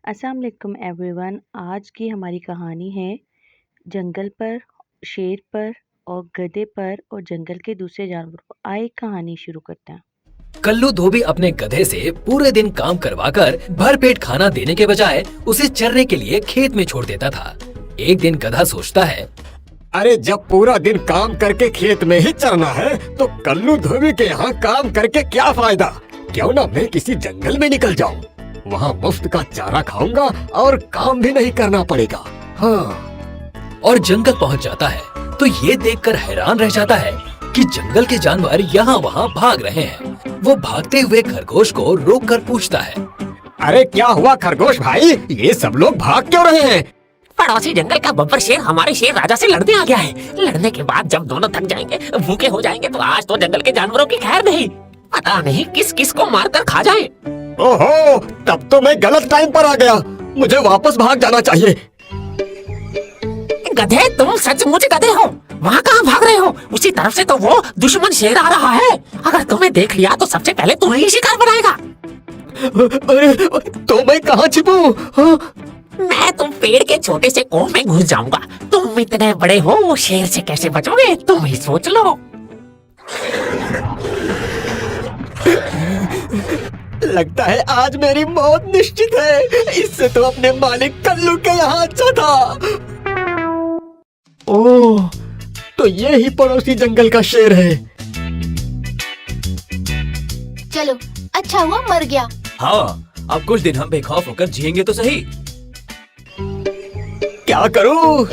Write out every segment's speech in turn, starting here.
अस्सलाम वालेकुम एवरीवन। आज की हमारी कहानी है जंगल पर, शेर पर और गधे पर और जंगल के दूसरे जानवरों पर। आइए कहानी शुरू करते हैं। कल्लू धोबी अपने गधे से पूरे दिन काम करवाकर भरपेट खाना देने के बजाय उसे चरने के लिए खेत में छोड़ देता था। एक दिन गधा सोचता है, अरे जब पूरा दिन काम करके खेत में ही चरना है तो कल्लू धोबी के यहाँ काम करके क्या फायदा। क्यों ना मैं किसी जंगल में निकल जाऊँ, वहाँ मुफ्त का चारा खाऊंगा और काम भी नहीं करना पड़ेगा। हाँ। और जंगल पहुँच जाता है तो ये देखकर हैरान रह जाता है कि जंगल के जानवर यहाँ वहाँ भाग रहे हैं। वो भागते हुए खरगोश को रोक कर पूछता है, अरे क्या हुआ खरगोश भाई, ये सब लोग भाग क्यों रहे हैं? पड़ोसी जंगल का बब्बर शेर हमारे शेर राजा से लड़ने आ गया है। लड़ने के बाद जब दोनों थक जाएंगे, भूखे हो जाएंगे तो आज तो जंगल के जानवरों की खैर नहीं। पता नहीं किस किस को मारकर खा जाए। ओहो, तब तो मैं गलत टाइम पर आ गया। मुझे वापस भाग जाना चाहिए। गधे, तुम सचमुच गधे हो। वहाँ कहाँ भाग रहे हो? उसी तरफ से तो वो दुश्मन शेर आ रहा है। अगर तुम्हें देख लिया तो सबसे पहले तुम्हें ही शिकार बनाएगा। अरे तो मैं कहाँ छिपूं? हाँ? मैं तुम पेड़ के छोटे से कोह में घुस जाऊंगा। तुम इतने बड़े हो, वो शेर से कैसे बचोगे तुम ही सोच लो। लगता है आज मेरी मौत निश्चित है। इससे तो अपने मालिक कल्लू के यहाँ अच्छा था। ओह, तो ये ही पड़ोसी जंगल का शेर है। चलो, अच्छा हुआ मर गया। हाँ, अब कुछ दिन हम बेखौफ होकर जिएंगे तो सही। क्या करूं?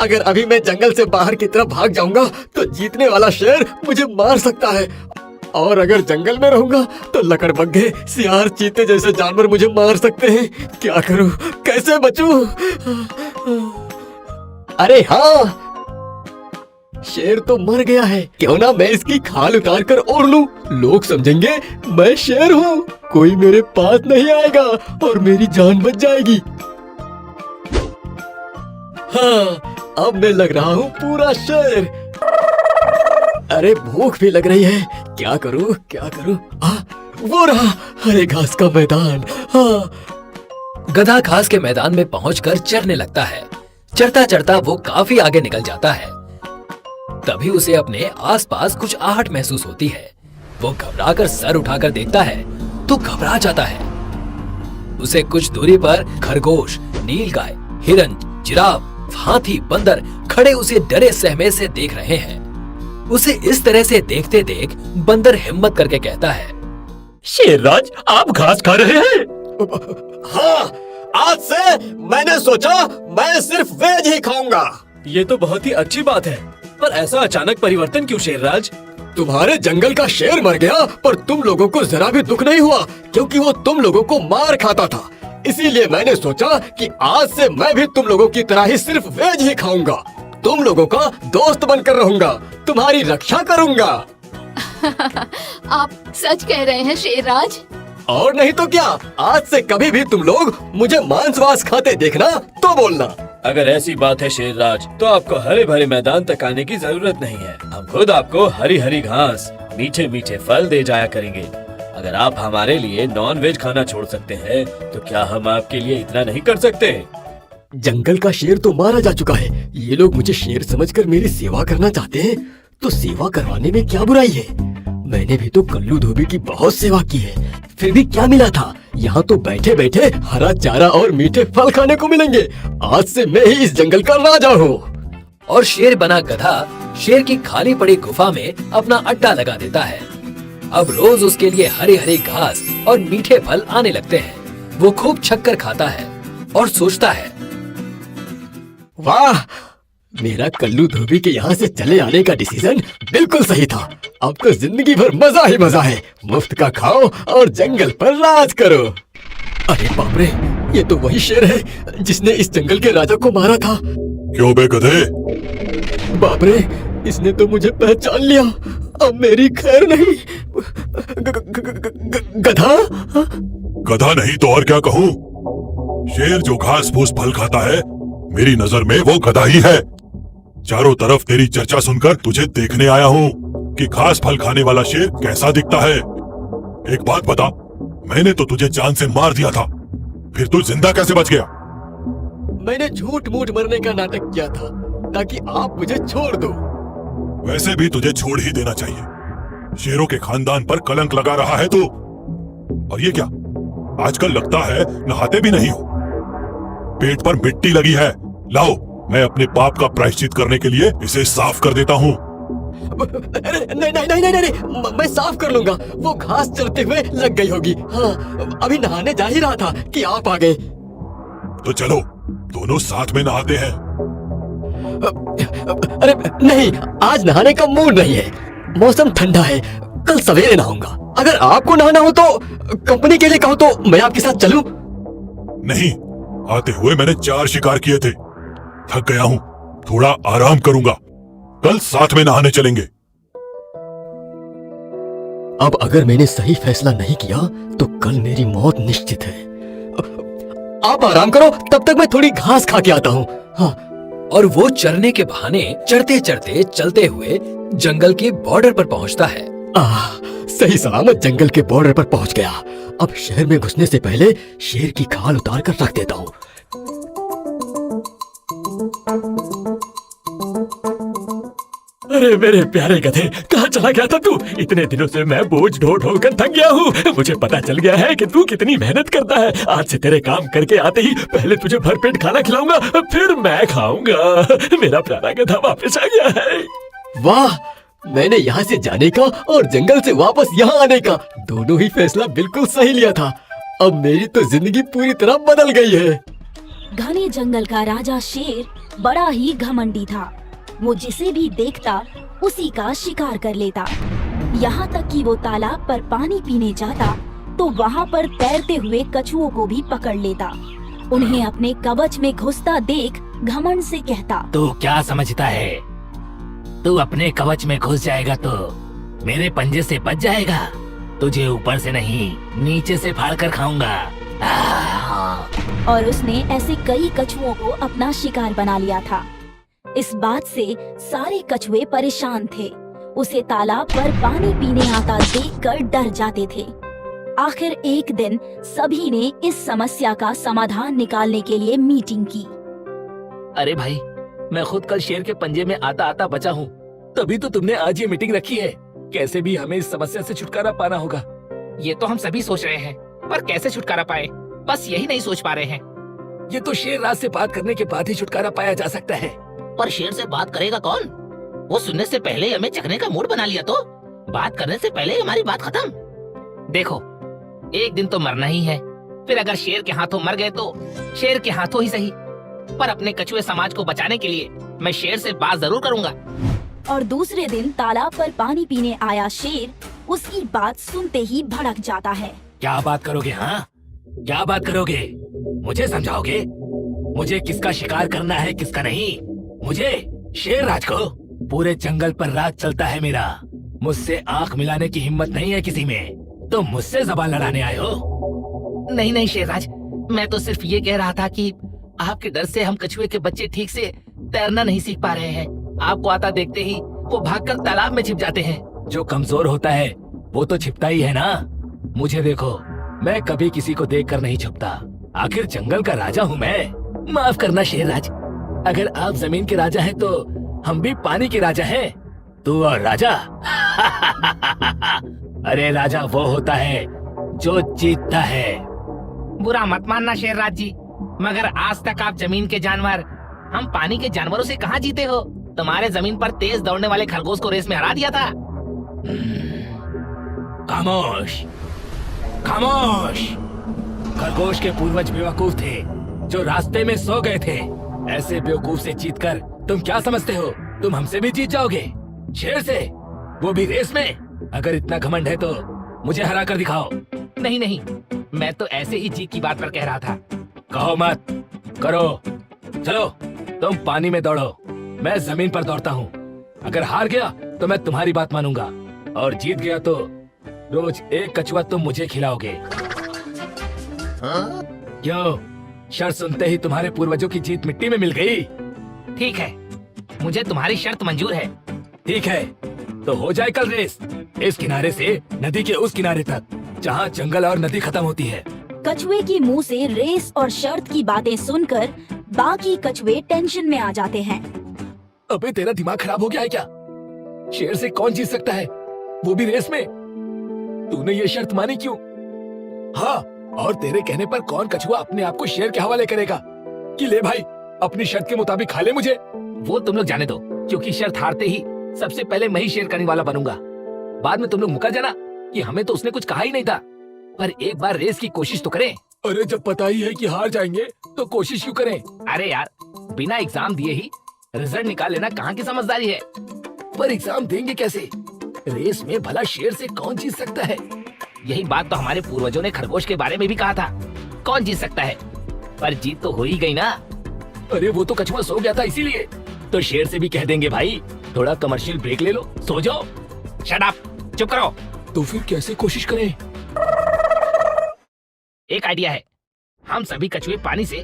अगर अभी मैं जंगल से बाहर की तरफ भाग जाऊंगा तो जीतने वाला शेर मुझे मार सकता है, और अगर जंगल में रहूंगा तो लकड़बग्घे, सियार, चीते जैसे जानवर मुझे मार सकते हैं। क्या करूं, कैसे बचूं? अरे हाँ, शेर तो मर गया है। क्यों ना मैं इसकी खाल उतार कर ओढ़ लूं। लोग समझेंगे मैं शेर हूँ, कोई मेरे पास नहीं आएगा और मेरी जान बच जाएगी। हाँ, अब मैं लग रहा हूँ पूरा शेर। अरे भूख भी लग रही है, क्या करूँ क्या करूँ? वो रहा हरे घास का मैदान। हाँ। गधा घास के मैदान में पहुंचकर चरने लगता है। चरता चरता वो काफी आगे निकल जाता है। तभी उसे अपने आसपास कुछ आहट महसूस होती है। वो घबराकर सर उठाकर देखता है तो घबरा जाता है। उसे कुछ दूरी पर खरगोश, नीलगाय, हिरन, जिराफ, हाथी, बंदर खड़े उसे डरे सहमे से देख रहे हैं। उसे इस तरह से देखते देख बंदर हिम्मत करके कहता है, शेरराज, आप घास खा रहे हैं? हाँ, आज से मैंने सोचा मैं सिर्फ वेज ही खाऊंगा। ये तो बहुत ही अच्छी बात है, पर ऐसा अचानक परिवर्तन क्यों शेरराज? तुम्हारे जंगल का शेर मर गया पर तुम लोगों को जरा भी दुख नहीं हुआ, क्योंकि वो तुम लोगों को मार खाता था। इसीलिए मैंने सोचा कि आज से मैं भी तुम लोगों की तरह ही सिर्फ वेज ही खाऊंगा। तुम लोगों का दोस्त बनकर रहूंगा, तुम्हारी रक्षा करूंगा। आप सच कह रहे हैं शेरराज? और नहीं तो क्या, आज से कभी भी तुम लोग मुझे मांस वास खाते देखना तो बोलना। अगर ऐसी बात है शेरराज, तो आपको हरे भरे मैदान तक आने की जरूरत नहीं है। हम खुद आपको हरी हरी घास, मीठे मीठे फल दे जाया करेंगे। अगर आप हमारे लिए नॉन वेज खाना छोड़ सकते हैं, तो क्या हम आपके लिए इतना नहीं कर सकते? जंगल का शेर तो मारा जा चुका है। ये लोग मुझे शेर समझकर मेरी सेवा करना चाहते हैं, तो सेवा करवाने में क्या बुराई है? मैंने भी तो कल्लू धोबी की बहुत सेवा की है, फिर भी क्या मिला था? यहाँ तो बैठे बैठे हरा चारा और मीठे फल खाने को मिलेंगे। आज से मैं ही इस जंगल का राजा हूँ। और शेर बना गधा शेर की खाली पड़ी गुफा में अपना अड्डा लगा देता है। अब रोज उसके लिए हरे हरे घास और मीठे फल आने लगते हैं। वो खूब छक्कर खाता है और सोचता है, वाह, मेरा कल्लू धोबी के यहाँ से चले आने का डिसीजन बिल्कुल सही था। अब तो जिंदगी भर मजा ही मजा है। मुफ्त का खाओ और जंगल पर राज करो। अरे बाप रे, ये तो वही शेर है जिसने इस जंगल के राजा को मारा था। क्यों बे गधे? बाप रे, इसने तो मुझे पहचान लिया। अब मेरी खैर नहीं। गधा? गधा नहीं तो और क्या कहूँ? शेर जो घास फूस फल खाता है, मेरी नजर में वो गधा ही है। चारों तरफ तेरी चर्चा सुनकर तुझे देखने आया हूँ कि घास फल खाने वाला शेर कैसा दिखता है। एक बात बता, मैंने तो तुझे जान से मार दिया था, फिर तू जिंदा कैसे बच गया? मैंने झूठ मूठ मरने का नाटक किया था ताकि आप मुझे छोड़ दो। वैसे भी तुझे छोड़ ही देना चाहिए। शेरों के खानदान पर कलंक लगा रहा है तू। और ये क्या, आजकल लगता है नहाते भी नहीं हो। पेट पर मिट्टी लगी है। लाओ, मैं अपने पाप का प्रायश्चित करने के लिए इसे साफ कर देता हूँ। अरे नहीं नहीं नहीं नहीं नहीं, मैं साफ कर लूंगा। वो घास चलते हुए लग गई होगी। हाँ, अभी नहाने जा ही रहा था कि आप आ गए। तो चलो दोनों साथ में नहाते हैं। अरे नहीं, आज नहाने का मूड नहीं है। मौसम ठंडा है, कल सवेरे नहाऊंगा। अगर आपको नहाना हो तो कंपनी के लिए कहो तो मैं आपके साथ चलूं। नहीं, आते हुए मैंने 4 शिकार किए थे। थक गया हूँ, थोड़ा आराम करूंगा। कल साथ में नहाने चलेंगे। अब अगर मैंने सही फैसला नहीं किया तो कल मेरी मौत निश्चित है। आप आराम करो, तब तक मैं थोड़ी घास खा के आता हूँ। हाँ। और वो चरने के बहाने चढ़ते चढ़ते चलते हुए जंगल के बॉर्डर पर पहुंचता है। सही सलामत जंगल के बॉर्डर पर पहुंच गया। अब शहर में घुसने से पहले शेर की खाल उतार कर रख देता हूँ। अरे मेरे प्यारे गधे, कहाँ चला गया था तू? इतने दिनों से मैं बोझ ढो ढो कर थक गया हूँ। मुझे पता चल गया है कि तू कितनी मेहनत करता है। आज से तेरे काम करके आते ही पहले तुझे भरपेट खाना खिलाऊंगा, फिर मैं खाऊंगा। मेरा प्यारा गधा वापस आ गया है। वाह, मैंने यहाँ से जाने का और जंगल से वापस यहाँ आने का दोनों ही फैसला बिल्कुल सही लिया था। अब मेरी तो जिंदगी पूरी तरह बदल गई है। घने जंगल का राजा शेर बड़ा ही घमंडी था। वो जिसे भी देखता उसी का शिकार कर लेता। यहाँ तक कि वो तालाब पर पानी पीने जाता तो वहाँ पर तैरते हुए कछुओं को भी पकड़ लेता। उन्हें अपने कवच में घुसता देख घमंड से कहता, तू क्या समझता है? तू अपने कवच में घुस जाएगा तो मेरे पंजे से बच जाएगा। तुझे ऊपर से नहीं, नीचे से फाड़ कर खाऊंगा। और उसने ऐसे कई कछुओं को अपना शिकार बना लिया था। इस बात से सारे कछुए परेशान थे। उसे तालाब पर पानी पीने आता देखकर डर जाते थे। आखिर एक दिन सभी ने इस समस्या का समाधान निकालने के लिए मीटिंग की। अरे भाई, मैं खुद कल शेर के पंजे में आता आता बचा हूँ, तभी तो तुमने आज ये मीटिंग रखी है। कैसे भी हमें इस समस्या से छुटकारा पाना होगा। ये तो हम सभी सोच रहे हैं, पर कैसे छुटकारा पाए, बस यही नहीं सोच पा रहे हैं। ये तो शेर राज से बात करने के बाद ही छुटकारा पाया जा सकता है। पर शेर से बात करेगा कौन? वो सुनने से पहले ही हमें चखने का मूड बना लिया तो बात करने से पहले ही हमारी बात खत्म। देखो, एक दिन तो मरना ही है, फिर अगर शेर के हाथों मर गए तो शेर के हाथों ही सही, पर अपने कछुए समाज को बचाने के लिए मैं शेर से बात जरूर करूंगा। और दूसरे दिन तालाब पर पानी पीने आया शेर उसकी बात सुनते ही भड़क जाता है। क्या बात करोगे? हाँ, क्या बात करोगे? मुझे समझाओगे? मुझे किसका शिकार करना है, किसका नहीं? मुझे, शेर राज को? पूरे जंगल पर राज चलता है मेरा। मुझसे आंख मिलाने की हिम्मत नहीं है किसी में, तो मुझसे ज़बान लड़ाने आए हो? नहीं नहीं शेरराज, मैं तो सिर्फ ये कह रहा था कि आपके डर से हम कछुए के बच्चे ठीक से तैरना नहीं सीख पा रहे हैं। आपको आता देखते ही वो भागकर तालाब में छिप जाते हैं। जो कमजोर होता है वो तो छिपता ही है ना। मुझे देखो, मैं कभी किसी को देखकर नहीं छुपता। आखिर जंगल का राजा हूँ मैं। माफ करना शेरराज, अगर आप जमीन के राजा हैं तो हम भी पानी के राजा हैं। तू और राजा अरे राजा वो होता है जो जीतता है। बुरा मत मानना शेरराज जी, मगर आज तक आप जमीन के जानवर हम पानी के जानवरों से कहाँ जीते हो? तुम्हारे जमीन पर तेज दौड़ने वाले खरगोश को रेस में हरा दिया था। खामोश, खामोश। खरगोश के पूर्वज बेवकूफ थे जो रास्ते में सो गए थे। ऐसे बेवकूफ से जीतकर तुम क्या समझते हो? तुम हमसे भी जीत जाओगे, शेर से, वो भी रेस में? अगर इतना घमंड है तो मुझे हरा कर दिखाओ। नहीं नहीं, मैं तो ऐसे ही जीत की बात पर कह रहा था। कहो मत, करो। चलो तुम पानी में दौड़ो, मैं जमीन पर दौड़ता हूँ। अगर हार गया तो मैं तुम्हारी बात मानूंगा, और जीत गया तो रोज एक कछुआ तुम मुझे खिलाओगे। क्यों, शर्त सुनते ही तुम्हारे पूर्वजों की जीत मिट्टी में मिल गई? ठीक है, मुझे तुम्हारी शर्त मंजूर है। ठीक है, तो हो जाए कल रेस, इस किनारे से नदी के उस किनारे तक, जहाँ जंगल और नदी खत्म होती है। कछुए के मुंह से रेस और शर्त की बातें सुनकर बाकी कछुए टेंशन में आ जाते हैं। अबे तेरा दिमाग खराब हो गया है क्या? शेर से कौन जीत सकता है, वो भी रेस में? तूने ये शर्त मानी क्यों? हाँ, और तेरे कहने पर कौन कछुआ अपने आप को शेर के हवाले करेगा कि ले भाई अपनी शर्त के मुताबिक खा ले मुझे? वो तुम लोग जाने दो, क्योंकि शर्त हारते ही सबसे पहले मैं ही शेर करने वाला बनूंगा। बाद में तुम लोग मुकर जाना कि हमें तो उसने कुछ कहा ही नहीं था। पर एक बार रेस की कोशिश तो करें। अरे जब पता ही है कि हार जाएंगे तो कोशिश क्यों करें? अरे यार, बिना एग्जाम दिए ही रिजल्ट निकाल लेना कहाँ की समझदारी है? पर एग्जाम देंगे कैसे? रेस में भला शेर से कौन जीत सकता है? यही बात तो हमारे पूर्वजों ने खरगोश के बारे में भी कहा था, कौन जीत सकता है? पर जीत तो हो ही गई ना। अरे वो तो कछुआ सो गया था इसीलिए। तो शेर से भी कह देंगे भाई थोड़ा कमर्शियल ब्रेक ले लो, सो जाओ। शट अप, चुप करो। तो फिर कैसे कोशिश करें? एक आइडिया है। हम सभी कछुए पानी से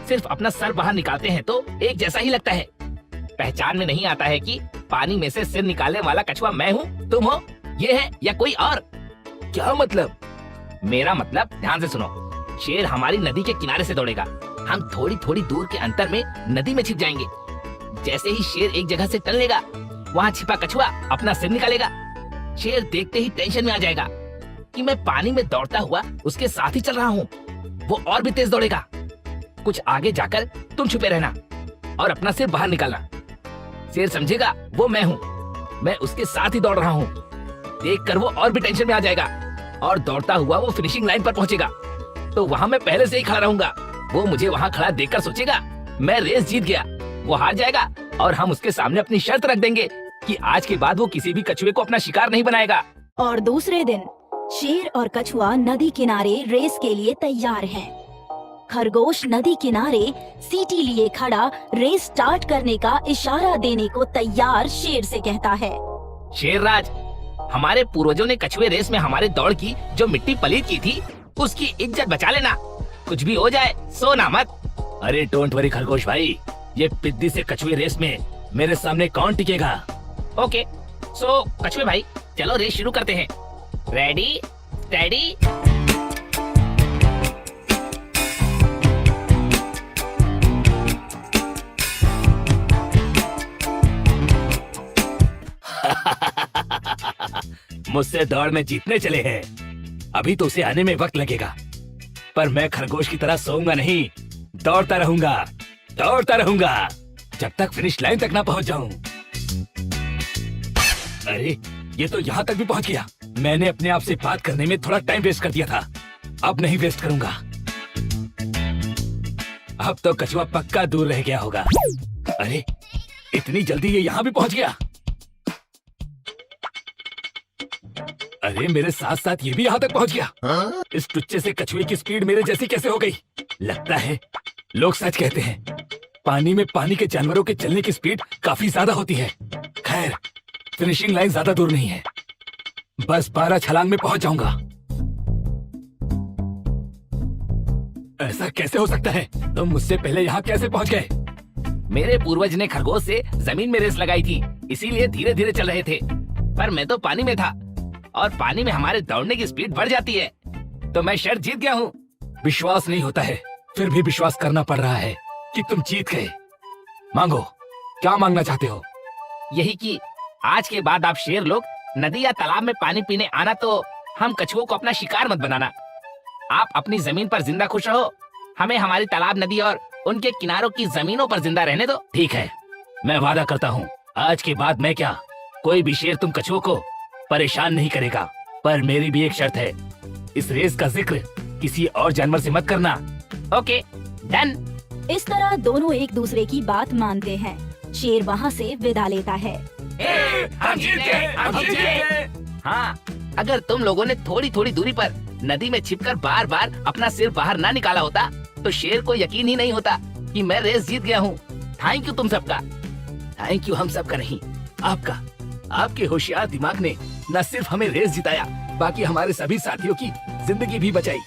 सिर्फ अपना सर बाहर निकालते हैं तो एक जैसा ही लगता है। पहचान में नहीं आता है कि पानी में से सिर निकालने वाला कछुआ मैं हूँ, तुम हो, ये है या कोई और? क्या मतलब? मेरा मतलब ध्यान से सुनो। शेर हमारी नदी के किनारे से दौड़ेगा, हम थोड़ी थोड़ी दूर के अंतर में नदी में छिप जाएंगे। जैसे ही शेर एक जगह से टल लेगा, वहाँ छिपा कछुआ अपना सिर निकालेगा। शेर देखते ही टेंशन में आ जाएगा कि मैं पानी में दौड़ता हुआ उसके साथ ही चल रहा हूँ। वो और भी तेज दौड़ेगा। कुछ आगे जाकर तुम छुपे रहना और अपना सिर बाहर निकालना। शेर समझेगा वो मैं हूँ, मैं उसके साथ ही दौड़ रहा हूँ। देखकर वो और भी टेंशन में आ जाएगा और दौड़ता हुआ वो फिनिशिंग लाइन पर पहुंचेगा। तो वहाँ मैं पहले से ही खड़ा रहूंगा। वो मुझे वहाँ खड़ा देखकर सोचेगा मैं रेस जीत गया। वो हार जाएगा और हम उसके सामने अपनी शर्त रख देंगे कि आज के बाद वो किसी भी कछुए को अपना शिकार नहीं बनाएगा। और दूसरे दिन शेर और कछुआ नदी किनारे रेस के लिए तैयार हैं। खरगोश नदी किनारे सीटी लिए खड़ा रेस स्टार्ट करने का इशारा देने को तैयार शेर से कहता है। शेरराज, हमारे पूर्वजों ने कछुए रेस में हमारे दौड़ की जो मिट्टी पलीत की थी उसकी इज्जत बचा लेना। कुछ भी हो जाए सोना मत। अरे डोंट वरी खरगोश भाई, ये पिद्दी से कछुए रेस में मेरे सामने कौन टिकेगा? ओके, सो कछुए भाई चलो रेस शुरू करते हैं। Ready steady. मुझसे दौड़ में जीतने चले हैं, अभी तो उसे आने में वक्त लगेगा। पर मैं खरगोश की तरह सोऊंगा नहीं, दौड़ता रहूंगा, दौड़ता रहूंगा जब तक फिनिश लाइन तक ना पहुंच जाऊं। अरे ये तो यहाँ तक भी पहुंच गया। मैंने अपने आप से बात करने में थोड़ा टाइम वेस्ट कर दिया था, अब नहीं वेस्ट करूंगा। अब तो कछुआ पक्का दूर रह गया होगा। अरे इतनी जल्दी ये यहाँ भी पहुंच गया। अरे मेरे साथ साथ ये भी यहाँ तक पहुंच गया। इस टुच्चे से कछुए की स्पीड मेरे जैसी कैसे हो गई? लगता है लोग सच कहते हैं, पानी में पानी के जानवरों के चलने की स्पीड काफी ज्यादा होती है। खैर फिनिशिंग लाइन ज्यादा दूर नहीं है, बस 12 छलांग में पहुंच जाऊंगा। ऐसा कैसे हो सकता है? तुम मुझसे पहले यहाँ कैसे पहुंच गए? मेरे पूर्वज ने खरगोश से जमीन में रेस लगाई थी, इसीलिए धीरे धीरे चल रहे थे। पर मैं तो पानी में था और पानी में हमारे दौड़ने की स्पीड बढ़ जाती है, तो मैं शर्त जीत गया हूँ। विश्वास नहीं होता है, फिर भी विश्वास करना पड़ रहा है कि तुम जीत गए। मांगो, क्या मांगना चाहते हो? यही कि आज के बाद आप शेर लोग नदी या तालाब में पानी पीने आना तो हम कछुओं को अपना शिकार मत बनाना। आप अपनी जमीन पर जिंदा खुश रहो, हमें हमारी तालाब नदी और उनके किनारों की जमीनों पर जिंदा रहने दो। ठीक है, मैं वादा करता हूँ आज के बाद मैं क्या, कोई भी शेर तुम कछुओं को परेशान नहीं करेगा। पर मेरी भी एक शर्त है, इस रेस का जिक्र किसी और जानवर से मत करना। Okay done. इस तरह दोनों एक दूसरे की बात मानते हैं। शेर वहाँ से विदा लेता है। हम जीत गए, हम जीत गए। हाँ, अगर तुम लोगों ने थोड़ी थोड़ी दूरी पर नदी में छिपकर बार बार अपना सिर बाहर ना निकाला होता तो शेर को यकीन ही नहीं होता कि मैं रेस जीत गया हूँ। थैंक यू तुम सबका। थैंक यू हम सबका नहीं, आपका। आपके होशियार दिमाग ने न सिर्फ हमें रेस जिताया, बाकी हमारे सभी साथियों की जिंदगी भी बचाई।